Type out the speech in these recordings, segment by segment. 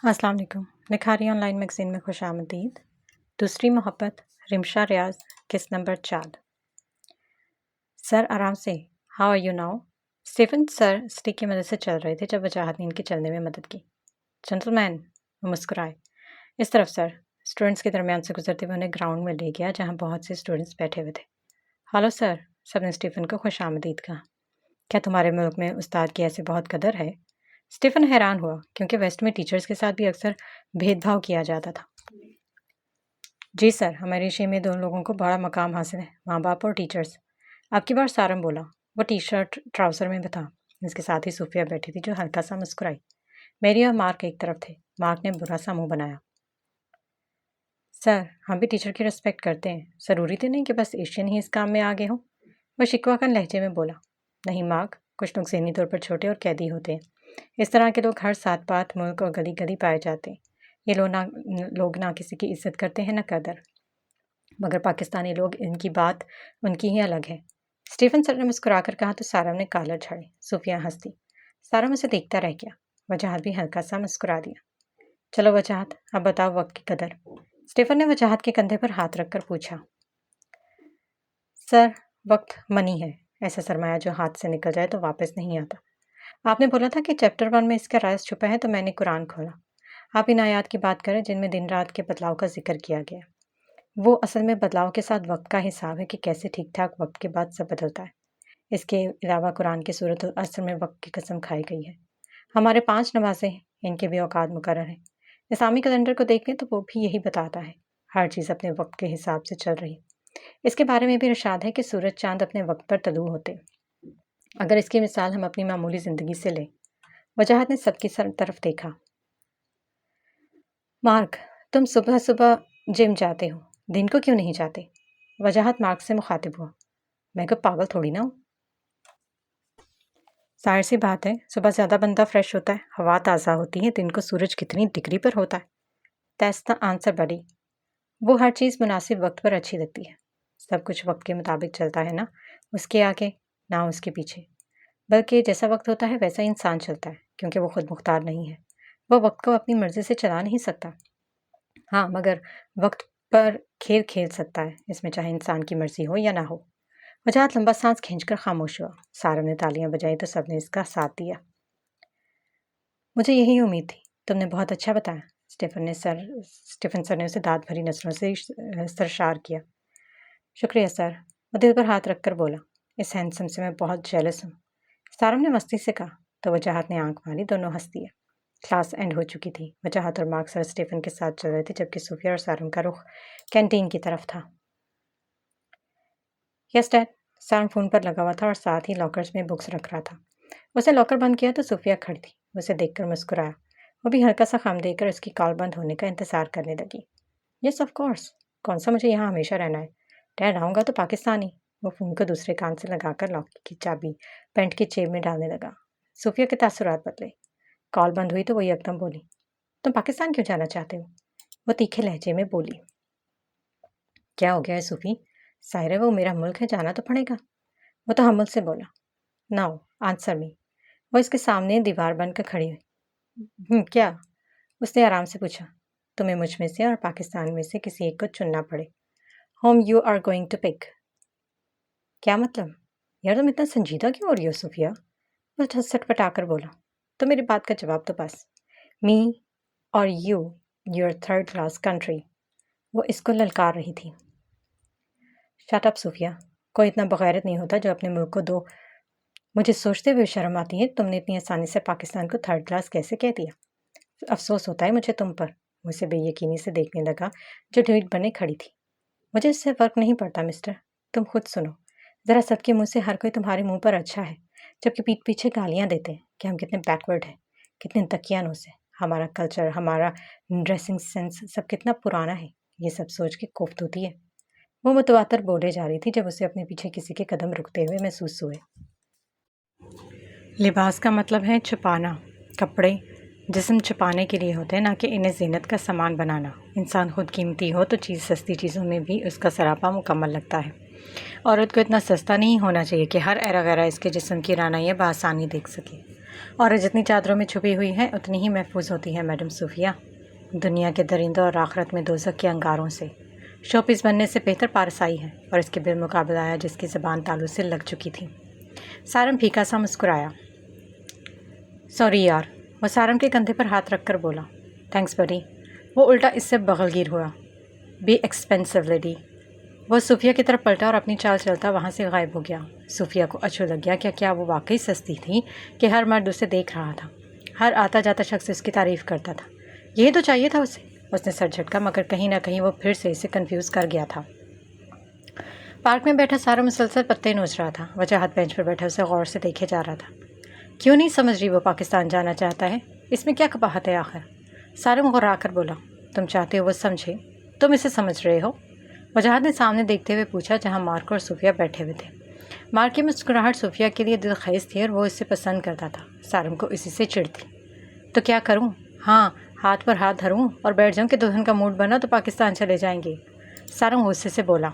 अस्सलाम वालेकुम। निखारी online magazine में खुश आमदीद। दूसरी मोहब्बत, रिमशा रियाज, किस नंबर 4। सर आराम से। How are you now? Stephen sir stick की मदद से चल रहे थे जब वजाहत ने इनके चलने में मदद की। जेंटलमैन, वो मुस्कुराए। इस तरफ सर। स्टूडेंट्स के दरमियान से गुजरते हुए उन्हें ग्राउंड में ले गया जहाँ बहुत से स्टूडेंट्स बैठे हुए थे। हेलो सर, सबने स्टीफन को खुश आमदीद कहा। क्या तुम्हारे मुल्क में उस्ताद की ऐसी बहुत कदर है? स्टीफन हैरान हुआ क्योंकि वेस्ट में टीचर्स के साथ भी अक्सर भेदभाव किया जाता था। जी सर, हमारे शे में दोनों लोगों को बड़ा मकाम हासिल है, माँ बाप और टीचर्स। आपकी बार सारम बोला। वो टी शर्ट ट्राउज़र में भी था। इसके साथ ही सूफिया बैठी थी जो हल्का सा मुस्कुराई। मेरी और मार्क एक तरफ थे। मार्क ने बुरा सा मुंह बनाया। सर, हम भी टीचर की रिस्पेक्ट करते हैं। ज़रूरी तो नहीं कि बस एशियन ही इस काम में आगे हो। वह शिकवाकन लहजे में बोला। नहीं मार्क, कुछ लोग ज़हनी तौर पर छोटे और कैदी होते हैं। इस तरह के लोग हर सात पात मुल्क और गली गली पाए जाते हैं। ये लोग ना किसी की इज्जत करते हैं ना कदर। मगर पाकिस्तानी लोग इनकी बात उनकी ही अलग है। स्टीफन सर ने मुस्कुराकर कहा तो सारम ने कॉलर झाड़ी। सूफिया हंसती। सारम उसे देखता रह गया। वजाहत भी हल्का सा मुस्कुरा दिया। चलो वजाहत, अब बताओ वक्त की कदर। स्टीफन ने वजाहत के कंधे पर हाथ रखकर पूछा। सर, वक्त मनी है, ऐसा सरमाया जो हाथ से निकल जाए तो वापस नहीं आता। आपने बोला था कि चैप्टर 1 में इसका राज छुपा है, तो मैंने कुरान खोला। आप इन आयात की बात करें जिनमें दिन रात के बदलाव का जिक्र किया गया। वो असल में बदलाव के साथ वक्त का हिसाब है कि कैसे ठीक ठाक वक्त के बाद सब बदलता है। इसके अलावा कुरान की सूरत असर में वक्त की कसम खाई गई है। हमारे 5 नमाजें हैं, इनके भी औकात मुकर्रर हैं। इस्लामी कैलेंडर को देखें तो वो भी यही बताता है। हर चीज़ अपने वक्त के हिसाब से चल रही। इसके बारे में भी इरशाद है कि सूरज चांद अपने वक्त पर तलू होते। अगर इसकी मिसाल हम अपनी मामूली ज़िंदगी से लें। वजाहत ने सबकी तरफ देखा। मार्क, तुम सुबह सुबह जिम जाते हो, दिन को क्यों नहीं जाते? वजाहत मार्क से मुखातिब हुआ। मैं कोई पागल थोड़ी ना हूँ। जाहिर सी बात है, सुबह ज़्यादा बंदा फ्रेश होता है, हवा ताज़ा होती है, दिन को सूरज कितनी डिग्री पर होता है। दैट्स द आंसर बडी। वो हर चीज़ मुनासिब वक्त पर अच्छी लगती है। सब कुछ वक्त के मुताबिक चलता है ना, उसके आगे ना उसके पीछे। बल्कि जैसा वक्त होता है वैसा इंसान चलता है, क्योंकि वो खुद मुख्तार नहीं है। वह वक्त को अपनी मर्जी से चला नहीं सकता। हाँ, मगर वक्त पर खेल खेल सकता है, इसमें चाहे इंसान की मर्जी हो या ना हो। वजाहत लंबा सांस खींचकर खामोश हुआ। सारम ने तालियां बजाई तो सबने इसका साथ दिया। मुझे यही उम्मीद थी। तुमने बहुत अच्छा बताया। स्टीफन सर ने उसे दांत भरी नजरों से सरशार किया। शुक्रिया सर। वो दिल पर हाथ रखकर बोला। इस हैंडसम से मैं बहुत जेलस हूँ। सारम ने मस्ती से कहा तो वजाहत ने आंख मारी। दोनों हंस दिए। क्लास एंड हो चुकी थी। वजाहत और मार्क सर स्टीफन के साथ चल रहे थे जबकि सूफिया और सारम का रुख कैंटीन की तरफ था। Yes dad. सारम फ़ोन पर लगा हुआ था और साथ ही लॉकर्स में बुक्स रख रहा था। उसने लॉकर बंद किया तो सूफिया खड़ी थी। उसे देखकर मुस्कुराया। वो भी हल्का सा खम देकर उसकी कॉल बंद होने का इंतजार करने लगी। Yes of course. कौन सा मुझे यहाँ हमेशा रहना है? डैड आऊँगा तो पाकिस्तानी। वो फ़ोन को दूसरे कान से लगाकर लॉक की चाबी पैंट की जेब में डालने लगा। सूफिया के तासुरात बदले। कॉल बंद हुई तो वो एकदम बोली। तुम पाकिस्तान क्यों जाना चाहते हो? वो तीखे लहजे में बोली। क्या हो गया है सूफी? साहिर है वो मेरा मुल्क है, जाना तो पड़ेगा। वो तो हमल से बोला। Now answer me. वो इसके सामने दीवार बनकर खड़ी हुई। क्या? उसने आराम से पूछा। तुम्हें मुझ में से और पाकिस्तान में से किसी एक को चुनना पड़े। Whom you are going to pick. क्या मतलब? यार तुम इतना संजीदा क्यों हो रही हो सूफिया? वो सटपटाकर बोला। तो मेरी बात का जवाब तो बस। मी और you, your third class country. वो इसको ललकार रही थी। Shut up Sufiya. कोई इतना बगैरत नहीं होता जो अपने मुल्क को दो। मुझे सोचते हुए शर्म आती है तुमने इतनी आसानी से पाकिस्तान को थर्ड क्लास कैसे कह दिया। अफसोस होता है मुझे तुम पर। मुझसे बेयकीनी से देखने लगा जो ढीठ बने खड़ी थी। मुझे इससे फ़र्क नहीं पड़ता मिस्टर। तुम खुद सुनो। ज़रा सबके मुंह से हर कोई तुम्हारे मुंह पर अच्छा है, जबकि पीठ पीछे गालियाँ देते हैं कि हम कितने बैकवर्ड हैं, कितने तकियानों से। हमारा कल्चर, हमारा ड्रेसिंग सेंस सब कितना पुराना है। ये सब सोच के कोफ्त होती है। वो मुतवातर बोले जा रही थी जब उसे अपने पीछे किसी के कदम रुकते हुए महसूस हुए। लिबास का मतलब है छुपाना। कपड़े जिस्म छुपाने के लिए होते हैं, ना कि इन्हें ज़ीनत का सामान बनाना। इंसान खुद कीमती हो तो सस्ती चीज़ों में भी उसका सरापा मुकम्मल लगता है। औरत को इतना सस्ता नहीं होना चाहिए कि हर एरा गैरा इसके जिस्म की रानाइयाँ बआसानी देख सके। और जितनी चादरों में छुपी हुई हैं उतनी ही महफूज होती हैं मैडम सूफिया, दुनिया के दरिंदों और आखिरत में दोज़ख के अंगारों से। शोपीस बनने से बेहतर पारसाई है और इसके बिलमुकाबला आया जिसकी ज़बान तालू से लग चुकी थी। सारम फीका सा मुस्कुराया। सॉरी यार, वो सारम के कंधे पर हाथ रखकर बोला। थैंक्स बडी। वो उल्टा इससे बगलगीर हुआ। Be expensive lady. वो सूफिया की तरफ पलटा और अपनी चाल चलता वहाँ से गायब हो गया। सूफिया को अछू लग गया क्या वो वाकई सस्ती थी कि हर मर्द उसे देख रहा था, हर आता जाता शख्स उसकी तारीफ़ करता था। यही तो चाहिए था उसे। उसने सर झटका, मगर कहीं ना कहीं वो फिर से इसे कंफ्यूज कर गया था। पार्क में बैठा सारा मुसलसल पत्ते नोच रहा था। वजह बेंच पर बैठा उसे गौर से देखे जा रहा था। क्यों नहीं समझ रही वो पाकिस्तान जाना चाहता है? इसमें क्या कबाहत है आखिर? सारा मुगर्रा कर बोला। तुम चाहते हो वो समझे, तुम इसे समझ रहे हो? वजह ने सामने देखते हुए पूछा, जहाँ मार्क और सूफिया बैठे हुए थे। मार्क की मुस्कुराहट सूफिया के लिए दिलखेज थी और वो इसे पसंद करता था। सारम को इसी से चिढ़ थी। तो क्या करूं? हाँ, हाथ पर हाथ धरूं और बैठ जाऊं कि दुल्हन का मूड बना तो पाकिस्तान चले जाएंगे। सारम गुस्से से बोला।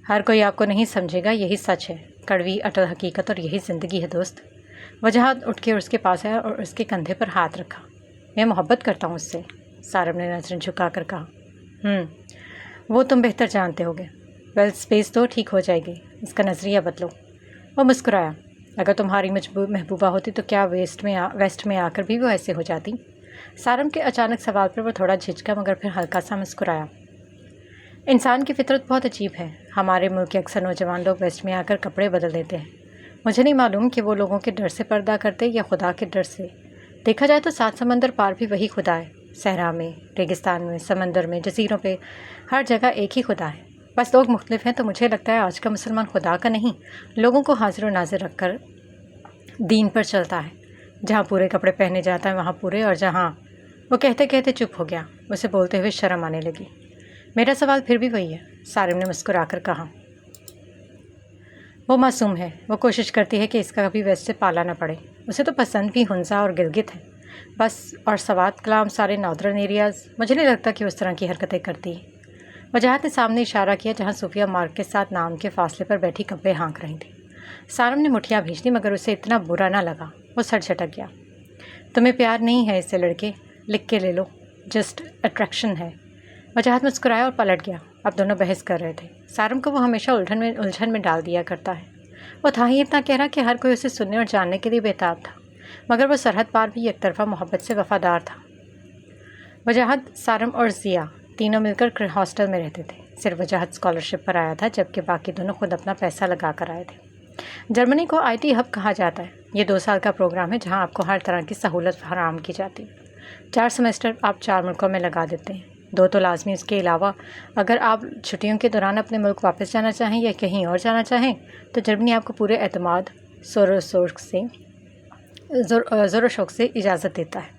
हर कोई आपको नहीं समझेगा, यही सच है। कड़वी अटल हकीकत, और यही ज़िंदगी है दोस्त। वजह उठ के उसके पास आया और उसके कंधे पर हाथ रखा। मैं मोहब्बत करता हूँ उससे, सारम ने नजरें झुका कर कहा। वो तुम बेहतर जानते होगे। वेल, स्पेस तो ठीक हो जाएगी, इसका नज़रिया बदलो। वो मुस्कुराया। अगर तुम्हारी महबूबा होती तो क्या वेस्ट में आकर भी वो ऐसे हो जाती? सारम के अचानक सवाल पर वो थोड़ा झिझका, मगर फिर हल्का सा मुस्कुराया। इंसान की फितरत बहुत अजीब है। हमारे मुल्क के अक्सर नौजवान लोग वेस्ट में आकर कपड़े बदल देते हैं। मुझे नहीं मालूम कि वो लोगों के डर से पर्दा करते या खुदा के डर से। देखा जाए तो 7 समंदर पार भी वही खुदा है। सहरा में, रेगिस्तान में, समंदर में, जजीरों पे, हर जगह एक ही खुदा है। बस लोग मुख्तलिफ हैं। तो मुझे लगता है आज का मुसलमान खुदा का नहीं, लोगों को हाजिर और नाजिर रखकर दीन पर चलता है। जहाँ पूरे कपड़े पहने जाता है वहाँ पूरे, और जहाँ वो कहते कहते चुप हो गया। उसे बोलते हुए शर्म आने लगी। मेरा सवाल फिर भी वही है, सारिम ने मुस्कुराकर कहा। वो मासूम है। वो कोशिश करती है कि इसका कभी वेस्ट से पाला ना पड़े। उसे तो पसंद भी हुंजा और गिलगित है बस, और सवात कलाम सारे नॉर्दर्न एरियाज़। मुझे नहीं लगता कि उस तरह की हरकतें करती है। वजाहत ने सामने इशारा किया, जहाँ सूफिया मार्क के साथ नाम के फासले पर बैठी कब्बे हाँक रही थी। सारम ने मुठियाँ भींच दी, मगर उसे इतना बुरा ना लगा। वो सर झटक गया। तुम्हें प्यार नहीं है इससे लड़के, लिख के ले लो, जस्ट अट्रैक्शन है। वजाहत मुस्कुराया और पलट गया। अब दोनों बहस कर रहे थे। सारम को वो हमेशा उलझन में डाल दिया करता है। वो था ही इतना गहरा कि हर कोई उसे सुनने और जानने के लिए बेताब था, मगर वो सरहद पार भी एक तरफा मोहब्बत से वफादार था। वजाहत, सारम और ज़िया तीनों मिलकर हॉस्टल में रहते थे। सिर्फ वजाहत स्कॉलरशिप पर आया था, जबकि बाकी दोनों खुद अपना पैसा लगा कर आए थे। जर्मनी को IT हब कहा जाता है। ये 2 साल का प्रोग्राम है, जहाँ आपको हर तरह की सहूलत फराहम की जाती है। 4 सेमेस्टर आप 4 मुल्कों में लगा देते हैं, 2 तो लाजमी। इसके अलावा अगर आप छुट्टियों के दौरान अपने मुल्क वापस जाना चाहें या कहीं और जाना चाहें तो जर्मनी आपको पूरे एतमाद ज़ोर शौक से इजाज़त देता है।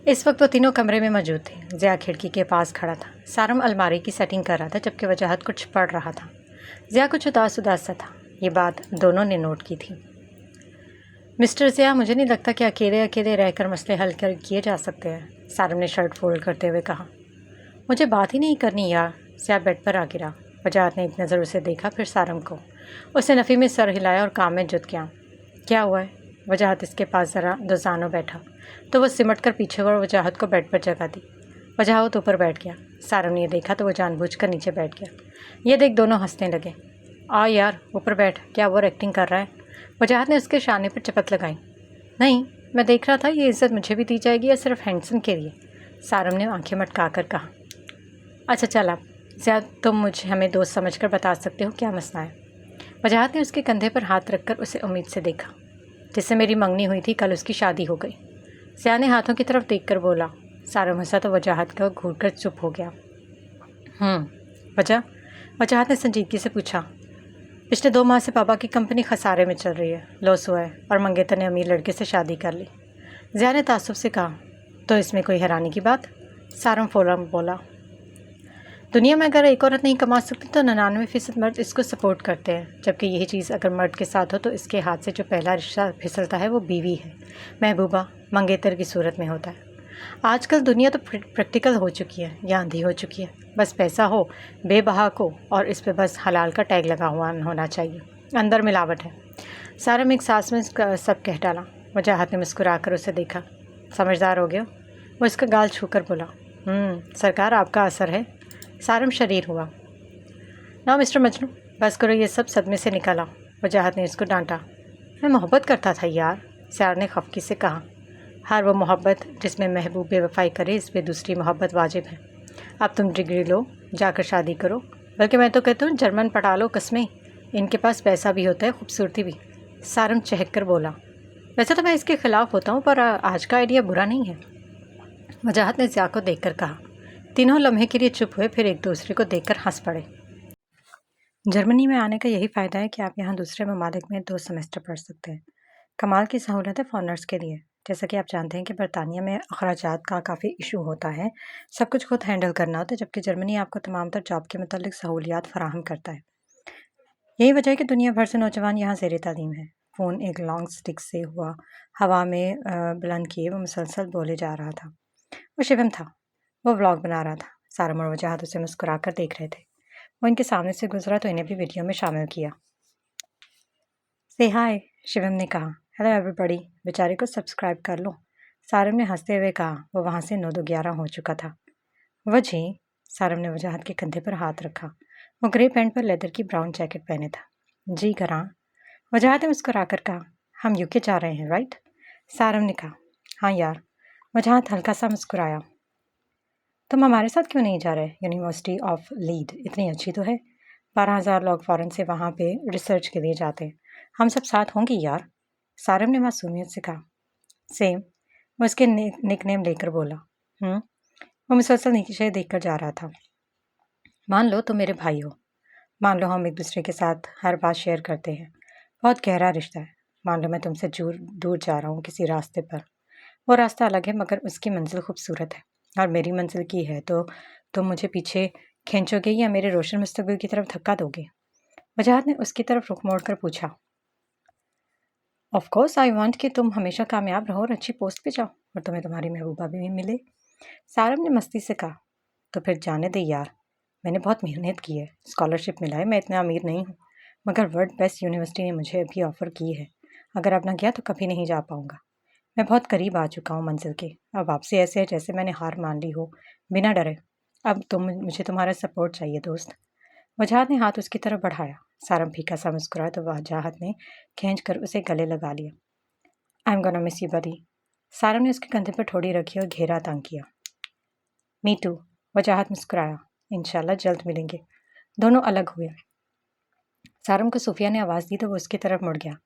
इस वक्त वो तीनों कमरे में मौजूद थे। ज़िया खिड़की के पास खड़ा था। सारम अलमारी की सेटिंग कर रहा था, जबकि वजाहत कुछ पढ़ रहा था। ज़िया कुछ उदास सा था। ये बात दोनों ने नोट की थी। मिस्टर ज़िया, मुझे नहीं लगता कि अकेले अकेले रहकर मसले हल किए जा सकते हैं, सारम ने शर्ट फोल्ड करते हुए कहा। मुझे बात ही नहीं करनी यार। ज़िया बेड पर आ गिरा। वजाहत ने एक नज़र उसे देखा, फिर सारम को। उसने नफ़ी में सर हिलाया और काम में जुट गया। क्या हुआ है? वजाहत इसके पास ज़रा दोजानो बैठा तो वो सिमट कर पीछे और वजाहत को बेड पर जगह दी। वजाहत ऊपर बैठ गया। सारम ने देखा तो वो जानबूझकर नीचे बैठ गया। ये देख दोनों हंसने लगे। आ यार, ऊपर बैठ, क्या वो एक्टिंग कर रहा है? वजाहत ने उसके शाने पर चपत लगाई। नहीं, मैं देख रहा था ये इज़्ज़त मुझे भी दी जाएगी या सिर्फ हैंडसम के लिए? सारम ने आंखें मटका कर कहा। अच्छा चल, आप ज़्यादा तुम हमें दोस्त समझकर बता सकते हो क्या मसला है? वजाहत ने उसके कंधे पर हाथ रखकर उसे उम्मीद से देखा। जिससे मेरी मंगनी हुई थी, कल उसकी शादी हो गई। ज़िया ने हाथों की तरफ देखकर बोला। सारम हंसा तो वजाहत का घूरकर चुप हो गया। वजह? वजाहत ने संजीदगी से पूछा। पिछले 2 माह से पापा की कंपनी खसारे में चल रही है, लॉस हुआ है, और मंगेतर ने अमीर लड़के से शादी कर ली। ज़िया ने तासुब से कहा। तो इसमें कोई हैरानी की बात? सारम फौरन बोला। दुनिया में अगर एक औरत नहीं कमा सकती तो 99% मर्द इसको सपोर्ट करते हैं, जबकि यही चीज़ अगर मर्द के साथ हो तो इसके हाथ से जो पहला रिश्ता फिसलता है वो बीवी है, महबूबा, मंगेतर की सूरत में होता है। आजकल दुनिया तो प्रैक्टिकल हो चुकी है या अंधी हो चुकी है। बस पैसा हो, बेबहाक हो, और इस पे बस हलाल का टैग लगा हुआ होना चाहिए। अंदर मिलावट है। सारम एक सांस में सब कह डाला। वजाहत ने मुस्कुरा कर उसे देखा। समझदार हो गया। वो इसका गाल छूकर बोला, सरकार आपका असर है। सारम शरीर हुआ। ना मिस्टर मजनू, बस करो ये सब सदमे से निकाला। वजाहत ने इसको डांटा। मैं मोहब्बत करता था यार, सार ने खफकी से कहा। हर वो मोहब्बत जिसमें महबूब बेवफाई करे, इस पर दूसरी मोहब्बत वाजिब है। अब तुम डिग्री लो, जाकर शादी करो। बल्कि मैं तो कहता हूँ जर्मन पढ़ा लो कस्में। इनके पास पैसा भी होता है, खूबसूरती भी। सारम चहक कर बोला। वैसे तो मैं इसके खिलाफ होता हूँ, पर आज का आइडिया बुरा नहीं है। वजाहत ने ज़िया को देखकर कहा। तीनों लम्हे के लिए चुप हुए, फिर एक दूसरे को देखकर हंस पड़े। जर्मनी में आने का यही फ़ायदा है कि आप यहाँ दूसरे ममालिक में 2 सेमेस्टर पढ़ सकते हैं। कमाल की सहूलत है फॉरनर्स के लिए। जैसा कि आप जानते हैं कि बरतानिया में अखराजात का काफ़ी इशू होता है, सब कुछ खुद हैंडल करना होता है, जबकि जर्मनी आपको तमाम तर जॉब के मतलब सहूलियात फराहम करता है। यही वजह है कि दुनिया भर से नौजवान यहाँ ज़ेर तालीम है। फ़ोन एक लॉन्ग स्टिक से हुआ हवा में बुलंद किए वो मुसलसल बोले जा रहा था। वो शिवम था। वो व्लॉग बना रहा था। सारम और वजाहत उसे मुस्कुरा कर देख रहे थे। वो इनके सामने से गुजरा तो इन्हें भी वीडियो में शामिल किया। से हाय, शिवम ने कहा। हेलो एवरीबॉडी, बेचारे को सब्सक्राइब कर लो। सारम ने हंसते हुए कहा। वो वहाँ से 9-11 हो चुका था। वजी, सारम ने वजाहत के कंधे पर हाथ रखा। वो ग्रे पैंट पर लेदर की ब्राउन जैकेट पहने था। जी करा, वजाहत ने मुस्कुराकर कहा। हम यूके जा रहे हैं, राइट? सारम ने कहा। हाँ यार। वजाहत हल्का सा मुस्कुराया। तुम हमारे साथ क्यों नहीं जा रहे? यूनिवर्सिटी ऑफ लीड इतनी अच्छी तो है। 12,000 लोग फ़ौरन से वहाँ पे रिसर्च के लिए जाते हैं। हम सब साथ होंगे यार। सारम ने मासूमियत से कहा। सेम। वो उसके निक नेम लेकर बोला। वो मुसलसल नीचे देखकर जा रहा था। मान लो तुम मेरे भाई हो। मान लो हम एक दूसरे के साथ हर बात शेयर करते हैं। बहुत गहरा रिश्ता है। मान लो मैं तुमसे दूर जा रहा हूँ किसी रास्ते पर। वो रास्ता अलग है मगर उसकी मंजिल खूबसूरत है और मेरी मंजिल की है, तो तुम मुझे पीछे खींचोगे या मेरे रोशन मुस्तकबिल की तरफ धक्का दोगे? वजाहत ने उसकी तरफ रुख मोड़कर पूछा। ऑफ कोर्स आई वांट कि तुम हमेशा कामयाब रहो और अच्छी पोस्ट पे जाओ और तुम्हें तुम्हारी महबूबा भी मिले। सारम ने मस्ती से कहा। तो फिर जाने दे यार, मैंने बहुत मेहनत की है, स्कॉलरशिप मिला है, मैं इतना अमीर नहीं हूँ, मगर वर्ल्ड बेस्ट यूनिवर्सिटी ने मुझे अभी ऑफ़र की है। अगर अब ना गया तो कभी नहीं जा पाऊँगा। मैं बहुत करीब आ चुका हूँ मंजिल के। अब आपसे ऐसे है जैसे मैंने हार मान ली हो, बिना डरे। अब मुझे तुम्हारा सपोर्ट चाहिए दोस्त। वजाहत ने हाथ उसकी तरफ बढ़ाया। सारम फीका सा मुस्कुराया तो वजाहत ने खींच कर उसे गले लगा लिया। I am gonna miss you buddy. Saram ने उसके कंधे पर ठोड़ी रखी और घेरा तंग किया। Me too. वजाहत मुस्कुराया। इंशाल्लाह जल्द मिलेंगे। दोनों अलग हुए। सारम को सूफिया ने आवाज़ दी तो वो उसकी तरफ मुड़ गया।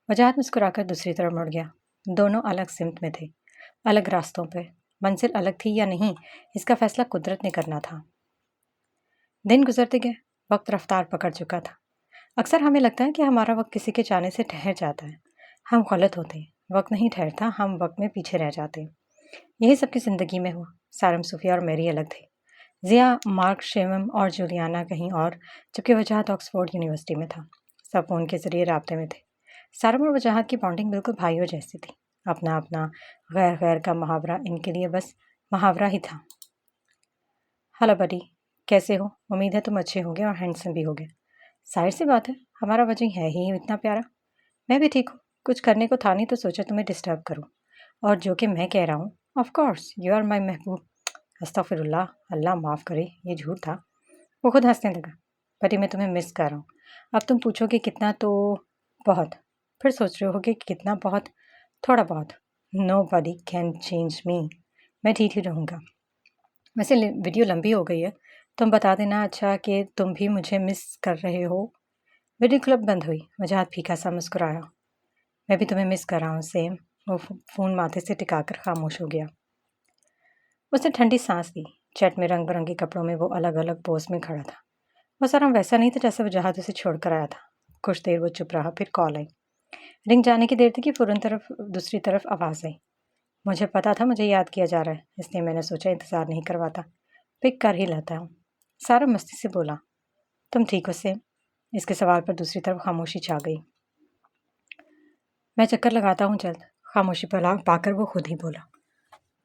वजाहत मुस्कुराकर दूसरी तरफ मुड़ गया। दोनों अलग सिमत में थे, अलग रास्तों पर। मंजिल अलग थी या नहीं, इसका फैसला कुदरत ने करना था। दिन गुजरते गए, वक्त रफ्तार पकड़ चुका था। अक्सर हमें लगता है कि हमारा वक्त किसी के जाने से ठहर जाता है। हम गलत होते हैं। वक्त नहीं ठहरता, हम वक्त में पीछे रह जाते हैं। यही सबकी ज़िंदगी में हुआ। सारम, सूफिया और मेरी अलग थे। ज़िया, मार्क, शेवम और जूलियाना कहीं और, जबकि वजाहत ऑक्सफोर्ड यूनिवर्सिटी में था। सब फ़ोन के ज़रिए राब्ते में थे। सारम और वजाहत की बॉन्डिंग बिल्कुल भाइयों जैसी थी। अपना अपना गैर गैर का मुहावरा इनके लिए बस मुहावरा ही था। हेलो बडी, कैसे हो? उम्मीद है तुम अच्छे होगे और हैंडसम भी होगे। जाहिर सी बात है, हमारा वजह है ही इतना प्यारा। मैं भी ठीक हूँ। कुछ करने को था नहीं तो सोचा तुम्हें डिस्टर्ब करूँ। और जो कि मैं कह रहा हूँ, of course you are my महबूब। अस्तगफिरुल्लाह, अल्लाह माफ़ करे, ये झूठ था। वो खुद हंसने लगा। बटी, मैं तुम्हें मिस कर रहा हूँ। अब तुम पूछोगे कितना, तो बहुत। फिर सोच रहे होगे कि कितना बहुत? थोड़ा बहुत। नो बडी कैन चेंज मी। मैं ठीक ही रहूँगा। वैसे वीडियो लंबी हो गई है, तुम बता देना अच्छा कि तुम भी मुझे मिस कर रहे हो। वीडियो क्लिप बंद हुई। वजाहत फीका सा मुस्कुराया। मैं भी तुम्हें मिस कर रहा हूँ सेम। वो फ़ोन माथे से टिकाकर खामोश हो गया। उसने ठंडी सांस ली। चैट में रंग बिरंगे कपड़ों में वो अलग अलग पोज में खड़ा था। वो सारा वैसा नहीं था जैसा वजाहत उसे छोड़कर आया था। कुछ देर वो चुप रहा, फिर कॉल आई। रिंग जाने की देर थी कि फ़ौरन दूसरी तरफ आवाज़ आई। मुझे पता था मुझे याद किया जा रहा है, इसलिए मैंने सोचा इंतज़ार नहीं करवाता, पिक कर ही लेता हूँ। सारा मस्ती से बोला। तुम ठीक हो सेम? इसके सवाल पर दूसरी तरफ खामोशी छा गई। मैं चक्कर लगाता हूँ जल्द। खामोशी पर पाकर वो खुद ही बोला।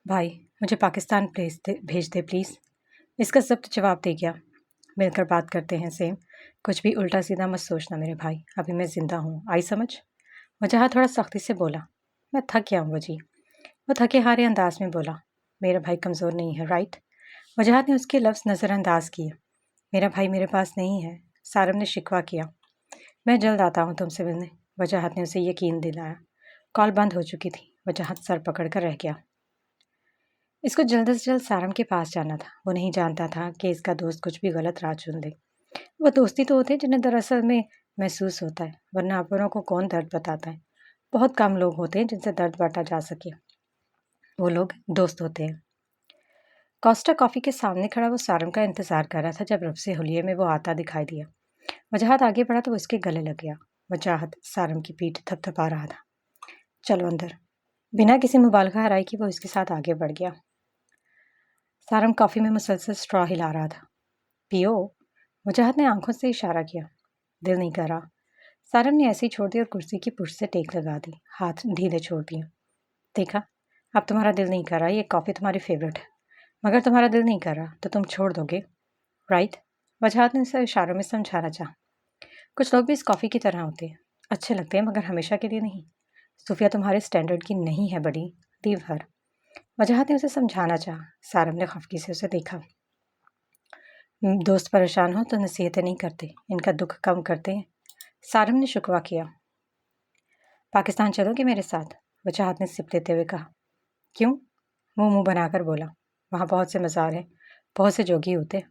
भाई, मुझे पाकिस्तान भेज दे प्लीज़। इसका जब्त जवाब दे गया। मिलकर बात करते हैं सेम। कुछ भी उल्टा सीधा मत सोचना मेरे भाई, अभी मैं ज़िंदा हूँ, आई समझ? वजह थोड़ा सख्ती से बोला। मैं थक गया हूँ वजी। वो थके हारे अंदाज में बोला। मेरा भाई कमज़ोर नहीं है, राइट? वजहत ने उसके लफ्ज़ नज़रअंदाज किए। मेरा भाई मेरे पास नहीं है, सारम ने शिकवा किया। मैं जल्द आता हूँ तुमसे मिलने, वजहत ने उसे यकीन दिलाया। कॉल बंद हो चुकी थी। वजहत सर पकड़ कर रह गया। इसको जल्द से जल्द सारम के पास जाना था। वो नहीं जानता था कि इसका दोस्त कुछ भी गलत राह चुन दे। वो दोस्ती तो होते हैं जिन्हें दरअसल में महसूस होता है, वरना अपनों को कौन दर्द बताता है। बहुत कम लोग होते हैं जिनसे दर्द बांटा जा सके। वो लोग दोस्त होते हैं। कॉस्टा कॉफ़ी के सामने खड़ा वो सारम का इंतजार कर रहा था जब रब से हुलिये में वो आता दिखाई दिया। वजाहत आगे बढ़ा तो वो उसके गले लग गया। वजाहत सारम की पीठ थपथपा रहा था। चलो अंदर। बिना किसी मुबालगा हराई की वो उसके साथ आगे बढ़ गया। सारम कॉफ़ी में मुसलसल स्ट्रॉ हिला रहा था। पियो। वजाहत ने आंखों से इशारा किया। दिल नहीं कर रहा। सारम ने ऐसे ही छोड़ दी और कुर्सी की पुश से टेक लगा दी। हाथ ढीले छोड़ दिए। देखा, अब तुम्हारा दिल नहीं कर रहा। ये कॉफ़ी तुम्हारी फेवरेट है, मगर तुम्हारा दिल नहीं कर रहा तो तुम छोड़ दोगे, राइट? वजाहत ने उसे इशारों में समझाना चाहा। कुछ लोग भी इस कॉफ़ी की तरह होते हैं, अच्छे लगते हैं मगर हमेशा के लिए नहीं। सूफिया तुम्हारे स्टैंडर्ड की नहीं है बड़ी, दीव भर। वजाहत ने उसे समझाना चाहा। सारम ने खफगी से उसे देखा। दोस्त परेशान हो तो नसीहतें नहीं करते, इनका दुख कम करते हैं। सारम ने शुक्वा किया। पाकिस्तान चलोगे मेरे साथ? वजाहत ने सिप लेते हुए कहा। क्यों? मुंह बनाकर बोला। वहाँ बहुत से मज़ार हैं, बहुत से जोगी होते।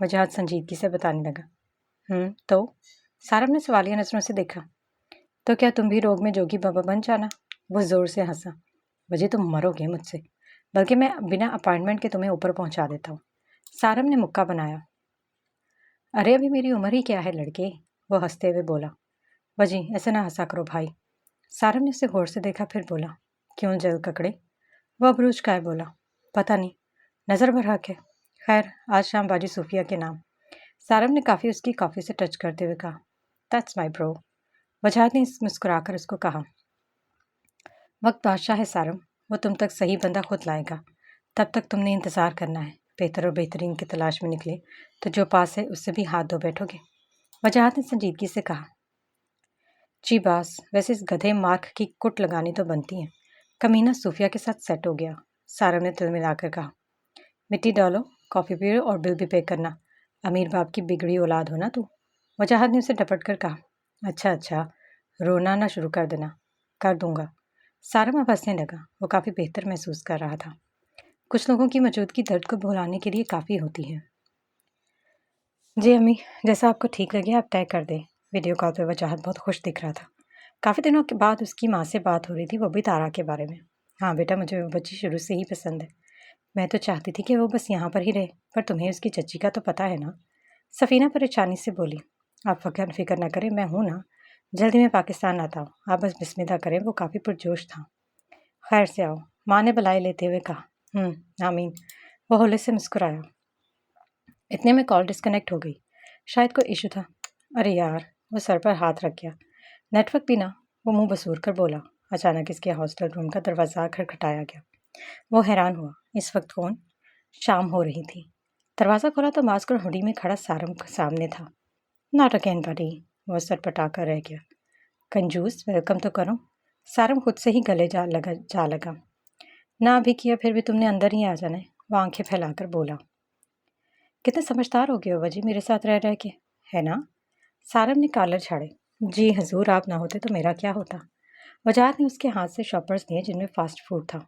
वजाहत संजीदगी से बताने लगा। तो? सारम ने सवालिया नज़रों से देखा। तो क्या तुम भी रोग में जोगी बाबा बन जाना? वो ज़ोर से हंसा। वजह तुम मरोगे मुझसे, बल्कि मैं बिना अपॉइंटमेंट के तुम्हें ऊपर पहुंचा देता हूँ। सारम ने मुक्का बनाया। अरे अभी मेरी उम्र ही क्या है लड़के, वो हंसते हुए बोला। वजी ऐसे ना हंसा करो भाई। सारम ने उसे गौर से देखा, फिर बोला। क्यों जल ककड़े? वह अबरूज का है बोला। पता नहीं, नज़र बरहक है। खैर, आज शाम बाजी सूफिया के नाम। सारम ने काफ़ी उसकी कॉफ़ी से टच करते हुए कहा। That's my bro. वजाहत ने मुस्कुराकर उसको कहा। वक्त बादशाह है सारम, वो तुम तक सही बंदा खुद लाएगा। तब तक तुमने इंतज़ार करना है। बेहतर और बेहतरीन की तलाश में निकले तो जो पास है उससे भी हाथ धो बैठोगे। वजाहत ने संजीदगी से कहा। जी बास, वैसे इस गधे मार्क की कुट लगानी तो बनती है। कमीना सूफिया के साथ सेट हो गया। सारम ने तिल मिलाकर कहा। मिट्टी डालो, कॉफ़ी पियो और बिल भी पे करना। अमीर बाप की बिगड़ी औलाद हो ना तू। वजाहत ने उसे डपट कर कहा। अच्छा अच्छा, रोना ना शुरू कर देना। कर दूंगा। सारम अब हंसने लगा। वो काफ़ी बेहतर महसूस कर रहा था। कुछ लोगों की मौजूदगी दर्द को भुलाने के लिए काफ़ी होती है। जी अम्मी, जैसा आपको ठीक लगे आप तय कर दें। वीडियो कॉल पर वजाहत बहुत खुश दिख रहा था। काफ़ी दिनों के बाद उसकी माँ से बात हो रही थी, वो भी तारा के बारे में। हाँ बेटा, मुझे वो बच्ची शुरू से ही पसंद है। मैं तो चाहती थी कि वो बस यहाँ पर ही रहे, पर तुम्हें उसकी चच्ची का तो पता है ना। सफ़ीना परेशानी से बोली। आप फिक्र न करें, मैं हूँ ना। जल्दी मैं पाकिस्तान आता हूँ, आप बस बिस्मिल्लाह करें। वो काफ़ी पुरजोश था। खैर से आओ, माँ ने बुलाए लेते हुए कहा। आमीन। वो होले से मुस्कुराया। इतने में कॉल डिस्कनेक्ट हो गई। शायद कोई इशू था। अरे यार, वो सर पर हाथ रख गया। नेटवर्क भी ना। वो मुंह बसूर कर बोला। अचानक इसके हॉस्टल रूम का दरवाज़ा खटखटाया गया। वो हैरान हुआ, इस वक्त कौन? शाम हो रही थी। दरवाज़ा खोला तो मास्क और हुडी में खड़ा सारम सामने था। नॉट अगेन बडी। वो सर पटाकर रह गया। कंजूस, वेलकम तो करो। सारम खुद से ही गले जा लगा। ना भी किया फिर भी तुमने अंदर ही आ जाना है। वो आंखें फैलाकर बोला। कितने समझदार हो गए हो वजी मेरे साथ रह रह के, है ना? सारम ने कॉलर छाड़े। जी हजूर, आप ना होते तो मेरा क्या होता। वजाहत ने उसके हाथ से शॉपर्स लिए जिनमें फास्ट फूड था।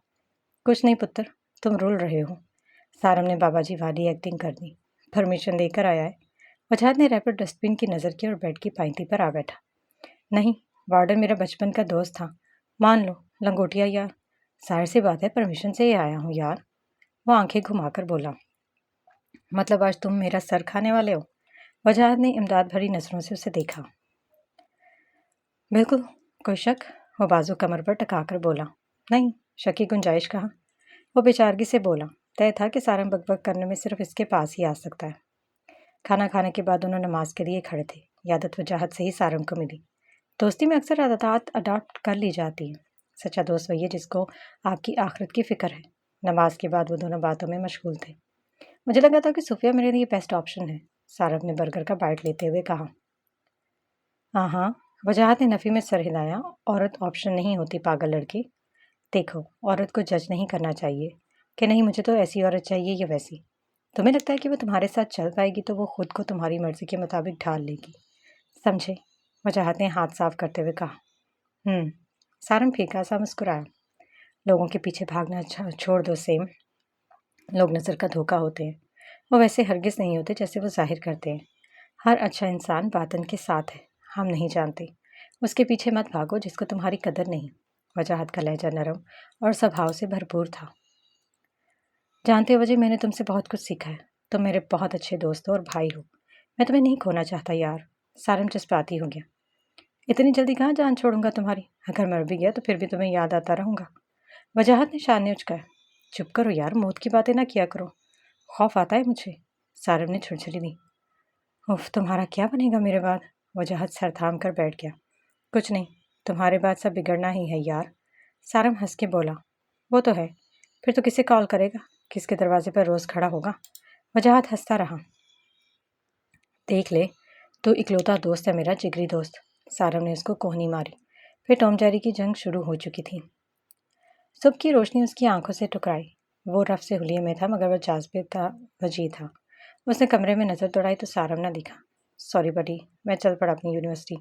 कुछ नहीं पुत्र, तुम रुल रहे हो। सारम ने बाबा जी वाली एक्टिंग कर दी। परमिशन देकर आया है। वजाहत ने रैपिड डस्टबिन की नज़र की और बेड की पाइंती पर आ बैठा। नहीं, वार्डन मेरा बचपन का दोस्त था। मान लो, लंगोटिया यार। जाहिर सी बात है, परमिशन से ही आया हूँ यार। वो आंखें घुमाकर बोला। मतलब आज तुम मेरा सर खाने वाले हो? वजाहत ने इमदाद भरी नज़रों से उसे देखा। बिल्कुल। कोई शक? वो बाजू कमर पर टकाकर बोला। नहीं, शक की गुंजाइश कहाँ। वो बेचारगी से बोला। तय था कि सारम बकबक करने में सिर्फ इसके पास ही आ सकता है। खाना खाने के बाद दोनों नमाज के लिए खड़े थे। यादत वजाहत से ही सारम को मिली। दोस्ती में अक्सर आदत अडॉप्ट कर ली जाती है। सच्चा दोस्त वही है जिसको आपकी आखिरत की फिक्र है। नमाज के बाद वो दोनों बातों में मशगूल थे। मुझे लगा था कि सूफिया मेरे लिए बेस्ट ऑप्शन है। सारम ने बर्गर का बाइट लेते हुए कहा। हाँ हाँ। वजाहत ने नफ़ी में सर हिलाया। औरत ऑप्शन नहीं होती पागल लड़की। دیکھو، عورت کو جج نہیں کرنا چاہیے کہ نہیں مجھے تو ایسی عورت چاہیے یا ویسی۔ تمہیں لگتا ہے کہ وہ تمہارے ساتھ چل پائے گی تو وہ خود کو تمہاری مرضی کے مطابق ڈھال لے گی، سمجھے؟ وجاہت نے ہاتھ صاف کرتے ہوئے کہا۔ سارم پھیکا سا مسکرایا۔ لوگوں کے پیچھے بھاگنا چھوڑ دو سیم، لوگ نظر کا دھوکہ ہوتے ہیں، وہ ویسے ہرگز نہیں ہوتے جیسے وہ ظاہر کرتے ہیں۔ ہر اچھا انسان باطن کے ساتھ ہے، ہم نہیں جانتے۔ اس کے پیچھے مت بھاگو جس کو تمہاری قدر نہیں۔ وجاہت کا لہجہ نرم اور سبھاؤ سے بھرپور تھا۔ جانتے ہو وجہ، میں نے تم سے بہت کچھ سیکھا ہے، تم میرے بہت اچھے دوست ہو اور بھائی ہو، میں تمہیں نہیں کھونا چاہتا یار۔ سارم جذباتی ہو گیا۔ اتنی جلدی کہاں جان چھوڑوں گا تمہاری، اگر مر بھی گیا تو پھر بھی تمہیں یاد آتا رہوں گا۔ وجاہت نے شانے اچکائے۔ چپ کرو یار، موت کی باتیں نہ کیا کرو، خوف آتا ہے مجھے۔ سارم نے چھڑچھڑی دی۔ اف، تمہارا کیا بنے گا میرے بعد؟ وجاہت سر تھام کر بیٹھ گیا۔ کچھ نہیں، تمہارے بعد سب بگڑنا ہی ہے یار۔ سارم ہنس کے بولا۔ وہ تو ہے، پھر تو کسے کال کرے گا، کس کے دروازے پر روز کھڑا ہوگا؟ وجاہت ہنستا رہا۔ دیکھ لے، تو اکلوتا دوست ہے میرا، جگری دوست۔ سارم نے اس کو کوہنی ماری۔ پھر ٹام جیری کی جنگ شروع ہو چکی تھی۔ صبح کی روشنی اس کی آنکھوں سے ٹکرائی۔ وہ رف سے حلیے میں تھا مگر وہ جاذبے وجی تھا۔ اس نے کمرے میں نظر دوڑائی تو سارم نہ دکھا۔ سوری بڈی، میں چل پڑا اپنی یونیورسٹی،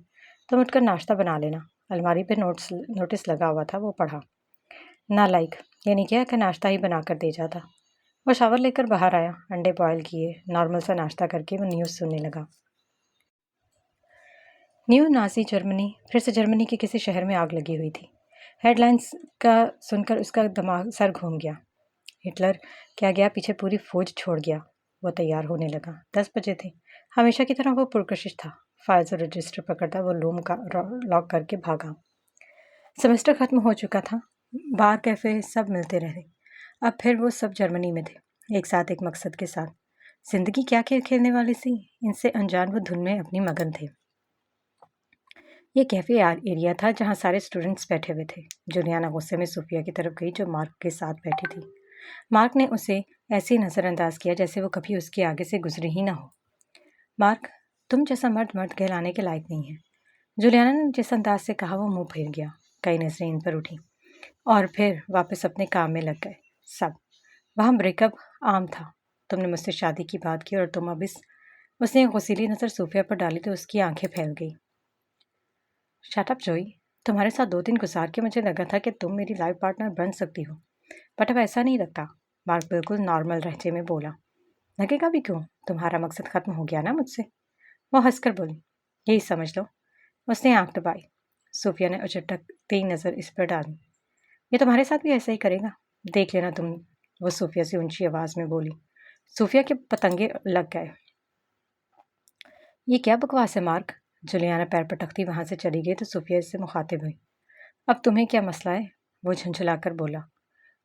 تم اٹھ کر ناشتہ بنا لینا۔ الماری پہ نوٹس لگا ہوا تھا، وہ پڑھا۔ نالائق، یعنی کیا کہ ناشتہ ہی بنا کر دے جاتا۔ وہ شاور لے کر باہر آیا، انڈے بوائل کیے، نارمل سا ناشتہ کر کے وہ نیوز سننے لگا۔ نیو نازی جرمنی، پھر سے جرمنی کے کسی شہر میں آگ لگی ہوئی تھی۔ ہیڈ لائنز کا سن کر اس کا دماغ سر گھوم گیا۔ ہٹلر کیا گیا پیچھے پوری فوج چھوڑ گیا۔ وہ تیار ہونے لگا۔ 10 بجے تھے۔ ہمیشہ کی طرح وہ پرکشش تھا۔ فائلز اور رجسٹر پکڑتا وہ روم کا لاک کر کے بھاگا۔ سیمسٹر ختم ہو چکا تھا، بار کیفے سب ملتے رہے۔ اب پھر وہ سب جرمنی میں تھے، ایک ساتھ، ایک مقصد کے ساتھ۔ زندگی کیا کھیل کھیلنے والی سی، ان سے انجان وہ دھن میں اپنی مگن تھے۔ یہ کیفے ایریا تھا جہاں سارے اسٹوڈنٹس بیٹھے ہوئے تھے۔ جولیانا غصے میں صوفیہ کی طرف گئی جو مارک کے ساتھ بیٹھی تھی۔ مارک نے اسے ایسے نظر انداز کیا جیسے وہ کبھی اس کے آگے سے گزری ہی نہ ہو۔ مارک، تم جیسا مرد کہلانے کے لائق نہیں ہے۔ جولیانا نے جس انداز سے کہا وہ منہ پھیر گیا۔ کئی نظریں ان پر اٹھی اور پھر واپس اپنے کام میں لگ گئے سب۔ وہاں بریک اپ عام تھا۔ تم نے مجھ سے شادی کی بات کی اور تم اب اس نے ایک غصیلی نظر صوفیہ پر ڈالی تو اس کی آنکھیں پھیل گئی۔ شٹ اپ جوئی، تمہارے ساتھ 2 دن گزار کے مجھے لگا تھا کہ تم میری لائف پارٹنر بن سکتی ہو، بٹ اب ایسا نہیں لگتا۔ مارک بالکل نارمل لہجے میں بولا۔ لگے گا بھی کیوں، تمہارا مقصد ختم ہو گیا نا مجھ سے۔ وہ ہنس کر بولی۔ یہی سمجھ لو۔ اس نے آنکھ دبائی۔ صوفیہ نے اچٹکتی نظر اس پر ڈالی۔ یہ تمہارے ساتھ بھی ایسا ہی کرے گا، دیکھ لینا تم، وہ صوفیہ سے اونچی آواز میں بولی۔ صوفیہ کے پتنگے لگ گئے۔ یہ کیا بکواس ہے مارک؟ جولیانا پیر پٹکتی وہاں سے چلی گئی تو صوفیہ اس سے مخاطب ہوئی۔ اب تمہیں کیا مسئلہ ہے؟ وہ جھنجھلا کر بولا۔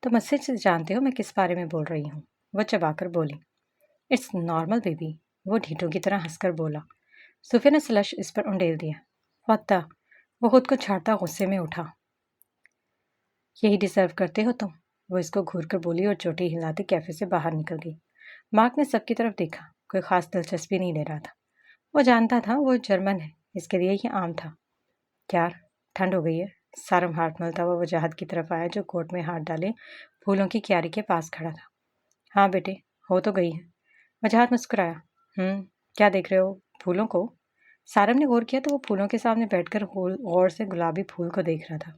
تو مجھ سے جانتے ہو میں کس بارے میں بول رہی ہوں؟ وہ چبا کر بولی۔ اٹس نارمل بیبی، وہ ڈھیٹوں کی طرح ہنس کر بولا۔ صوفیہ نے سلش اس پر انڈیل دیا۔ وقتا، وہ خود کو چھاڑتا غصے میں اٹھا۔ یہی ڈیزرو کرتے ہو تم، وہ اس کو گھور کر بولی اور چوٹی ہلاتی کیفے سے باہر نکل گئی۔ مارک نے سب کی طرف دیکھا، کوئی خاص دلچسپی نہیں لے رہا تھا۔ وہ جانتا تھا وہ جرمن ہے، اس کے لیے یہ عام تھا۔ یار، ٹھنڈ ہو گئی ہے۔ سارم ہاتھ ملتا ہوا وجاہت کی طرف آیا جو کوٹ میں ہاتھ ڈالے پھولوں کی کیاری کے پاس کھڑا تھا۔ ہاں بیٹے، ہو تو گئی ہے۔ وجاہت مسکرایا۔ کیا دیکھ رہے ہو، پھولوں کو؟ سارم نے غور کیا تو وہ پھولوں کے سامنے بیٹھ کر غور سے گلابی پھول کو دیکھ رہا تھا۔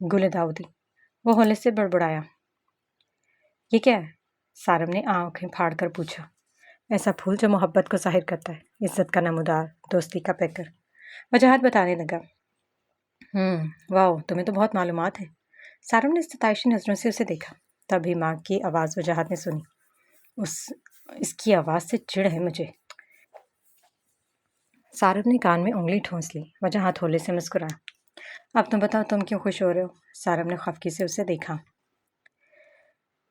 گل داؤدی، وہ ہولے سے بڑبڑایا۔ یہ کیا ہے؟ سارم نے آنکھیں پھاڑ کر پوچھا۔ ایسا پھول جو محبت کو ظاہر کرتا ہے، عزت کا نمودار، دوستی کا پیکر، وجاہت بتانے لگا۔ واو، تمہیں تو بہت معلومات ہے۔ سارم نے ستائشی نظروں سے اسے دیکھا۔ تبھی ماں کی آواز وجاہت نے سنی۔ اس کی آواز سے چڑ ہے مجھے۔ سارم نے کان میں انگلی ٹھونس لی۔ وجاہت ہولے سے مسکرایا۔ اب تم بتاؤ تم کیوں خوش ہو رہے ہو؟ سارم نے خفگی سے اسے دیکھا۔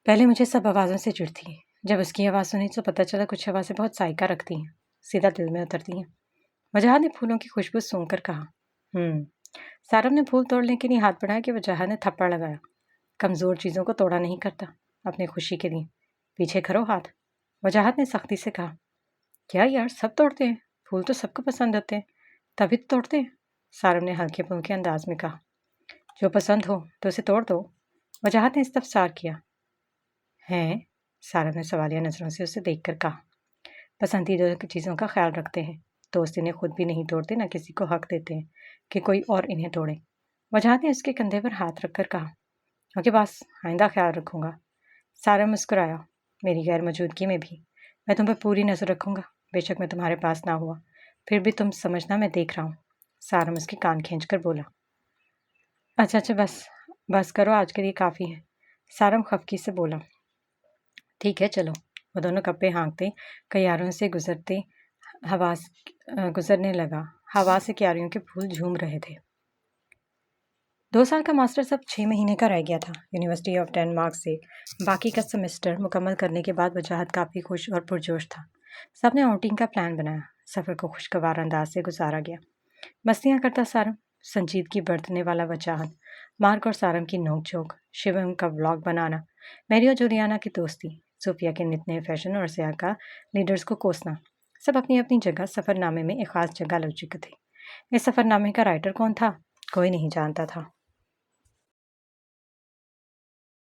پہلے مجھے سب آوازوں سے چڑ تھی، جب اس کی آواز سنی تو پتہ چلا کچھ آوازیں بہت ذائقہ رکھتی ہیں، سیدھا دل میں اترتی ہیں۔ وجاہت نے پھولوں کی خوشبو سونگھ کر کہا۔ سارم نے پھول توڑنے کے لیے ہاتھ بڑھایا کہ وجاہت نے تھپڑ لگایا۔ کمزور چیزوں کو توڑا نہیں کرتا، اپنی خوشی کے لیے پیچھے کرو ہاتھ۔ وجاہت نے سختی سے کہا۔ کیا یار، سب توڑتے ہیں، پھول تو سب کو پسند ہوتے ہیں، تبھی تو توڑتے ہیں۔ سارم نے ہلکے پھلکے انداز میں کہا۔ جو پسند ہو تو اسے توڑ دو۔ वजाहत ने इस्तफसार किया। हैं? सारा ने सवालिया नज़रों से उसे देखकर कहा। पसंदीदा चीज़ों का ख्याल रखते हैं, दोस्त इन्हें खुद भी नहीं तोड़ते, न किसी को हक देते हैं कि कोई और इन्हें तोड़े। वजाहत ने उसके कंधे पर हाथ रखकर कहा। ओके बॉस, आइंदा ख्याल रखूंगा। सारा मुस्कुराया। मेरी गैर मौजूदगी में भी मैं तुम पर पूरी नज़र रखूंगा। बेशक मैं तुम्हारे पास ना हुआ, फिर भी तुम समझना मैं देख रहा हूँ। सारा उसके कान खींच कर बोला। अच्छा अच्छा, बस करो, आज के लिए काफ़ी है। सारम खफकी से बोला। ठीक है चलो। वो दोनों कप्पे हाँकते क्यारियों से गुजरने लगा। हवा से क्यारियों के फूल झूम रहे थे। 2 साल का मास्टर्स अब 6 महीने का रह गया था। यूनिवर्सिटी ऑफ डेनमार्क से बाकी का सेमेस्टर मुकम्मल करने के बाद वजाहत काफ़ी खुश और पुरजोश था। सबने आउटिंग का प्लान बनाया। सफ़र को खुशगवार अंदाज से गुजारा गया। मस्तियाँ करता सारम, संजीदगी बरतने वाला वजाहत, मार्क और सारम की नोक-झोंक, शिवम का व्लॉग बनाना, मैरी और जूलियाना की दोस्ती, सूफिया के नित नए फैशन और सियाह का लीडर्स को कोसना, सब अपनी अपनी जगह सफ़रनामे में एक ख़ास जगह ले चुके थे। इस सफ़रनामे का राइटर कौन था, कोई नहीं जानता था।